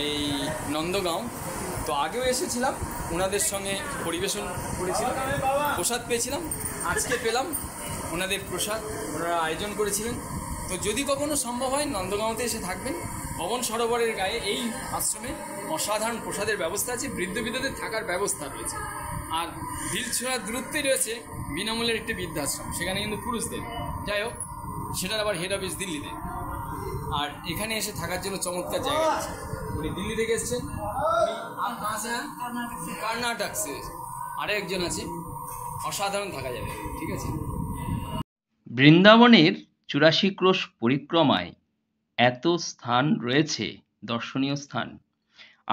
এই নন্দগাঁও। তো আগেও এসেছিলাম, ওনাদের সঙ্গে পরিবেশন করেছিলাম, প্রসাদ পেয়েছিলাম। আজকে পেলাম ওনাদের প্রসাদ, ওনারা আয়োজন করেছিলেন। তো যদি কখনো সম্ভব হয় নন্দগাঁওতে এসে থাকবেন। ভবন সরোবরের গায়ে এই আশ্রমে অসাধারণ প্রসাদের ব্যবস্থা আছে, বৃদ্ধ বিধদের থাকার ব্যবস্থা রয়েছে। আর ঢিল ছোঁড়ার দূরত্বেই রয়েছে বিনামূল্যের একটি বৃদ্ধাশ্রম, সেখানে কিন্তু পুরুষদের। যাই হোক, সেটার আবার হেড অফিস দিল্লিতে। আর এখানে এসে থাকার জন্য চমৎকার জায়গা আছে। উনি দিল্লি থেকে এসেছেন, কর্ণাটক সে আরও একজন আছে, অসাধারণ থাকা যাবে। ঠিক আছে। বৃন্দাবনের ৮৪ ক্রোশ পরিক্রমায় এত স্থান রয়েছে, দর্শনীয় স্থান।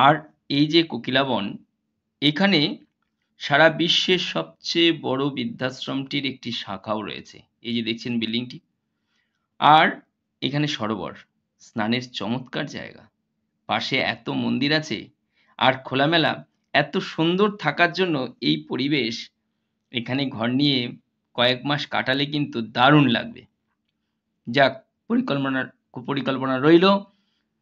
আর এই যে কোকিলাবন, এখানে সারা বিশ্বের সবচেয়ে বড় বৃদ্ধাশ্রমটির একটি শাখাও রয়েছে। এই যে দেখছেন বিল্ডিংটি। আর এখানে সরোবর, স্নানের চমৎকার জায়গা, পাশে এত মন্দির আছে, আর খোলামেলা এত সুন্দর থাকার জন্য এই পরিবেশ। এখানে ঘর নিয়ে কয়েক মাস কাটালে কিন্তু দারুণ লাগবে। যাক, পরিকল্পনা রইল,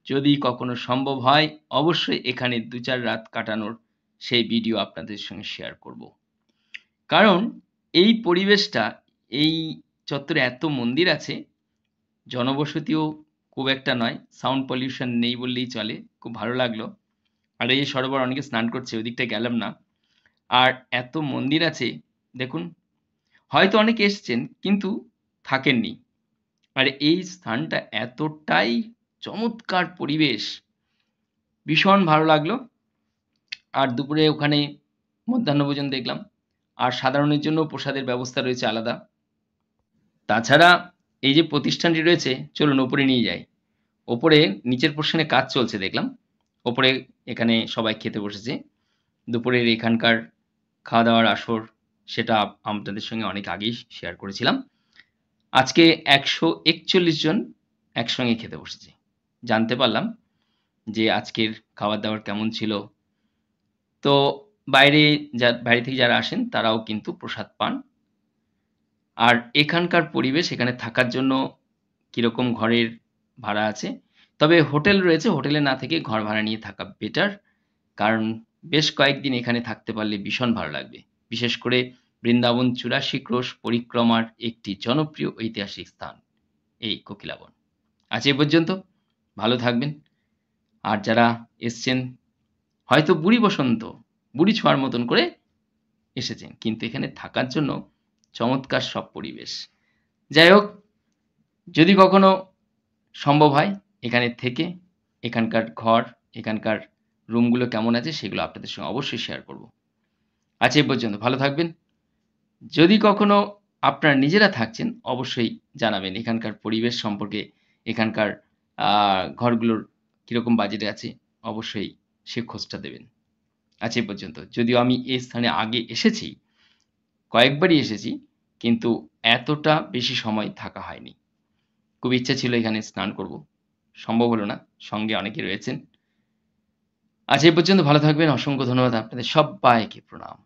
যদি কখনো সম্ভব হয় অবশ্যই এখানে ২-৪ রাত কাটানোর সেই ভিডিও আপনাদের সঙ্গে শেয়ার করব। কারণ এই পরিবেশটা, এই চত্বরে এত মন্দির আছে, জনবসতিও খুব একটা নয়, সাউন্ড পলিউশন নেই বললেই চলে। খুব ভালো লাগলো। আর এই সরোবর, অনেকে স্নান করছে, ওদিকটা গেলাম না। আর এত মন্দির আছে দেখুন, হয়তো অনেকে এসছেন কিন্তু থাকেননি। আর এই স্থানটা এতটাই চমৎকার পরিবেশ, ভীষণ ভালো লাগলো। আর দুপুরে ওখানে মধ্যাহ্নভোজন দেখলাম। আর সাধারণের জন্য প্রসাদের ব্যবস্থা রয়েছে আলাদা। তাছাড়া এই যে প্রতিষ্ঠানটি রয়েছে, চলুন ওপরে নিয়ে যাই। ওপরে নিচের পোর্শনে কাজ চলছে দেখলাম। ওপরে এখানে সবাই খেতে বসেছে। দুপুরের এখানকার খাওয়া দাওয়ার আসর, সেটা আপনাদের সঙ্গে অনেক আগেই শেয়ার করেছিলাম। আজকে ১৪১ জন একসঙ্গে খেতে বসেছে। জানতে পারলাম যে আজকের খাবার দাবার কেমন ছিল। তো বাইরে থেকে যারা আসেন তারাও কিন্তু প্রসাদ পান। আর এখানকার পরিবেশ, এখানে থাকার জন্য কিরকম ঘরের ভাড়া আছে, তবে হোটেল রয়েছে, হোটেলে না থেকে ঘর ভাড়া নিয়ে থাকা বেটার। কারণ বেশ কয়েকদিন এখানে থাকতে পারলে ভীষণ ভালো লাগবে। বিশেষ করে বৃন্দাবন ৮৪ ক্রোশ পরিক্রমার একটি জনপ্রিয় ঐতিহাসিক স্থান এই কোকিলাবন। আজ এ পর্যন্ত, ভালো থাকবেন। আর যারা এসছেন, হয়তো বুড়ি বসন্ত, বুড়ি ছোঁয়ার মতন করে এসেছেন, কিন্তু এখানে থাকার জন্য চমৎকার সব পরিবেশ। যাই হোক, যদি কখনো সম্ভব হয় এখানে থেকে এখানকার ঘর, এখানকার রুমগুলো কেমন আছে সেগুলো আপনাদের সঙ্গে অবশ্যই শেয়ার করব। আজ এই পর্যন্ত, ভালো থাকবেন। যদি কখনো আপনারা নিজেরা থাকছেন অবশ্যই জানাবেন এখানকার পরিবেশ সম্পর্কে, এখানকার ঘরগুলোর কীরকম বাজেট আছে, অবশ্যই সে খোঁজটা দেবেন। আজ এই পর্যন্ত। যদিও আমি এই স্থানে আগে এসেছি, কয়েকবারই এসেছি, কিন্তু এতটা বেশি সময় থাকা হয়নি। খুব ইচ্ছা ছিল এখানে স্নান করব, সম্ভব হলো না, সঙ্গে অনেকে রয়েছেন। আজ এই পর্যন্ত, ভালো থাকবেন। অসংখ্য ধন্যবাদ আপনাদের সব্বাইকে, প্রণাম।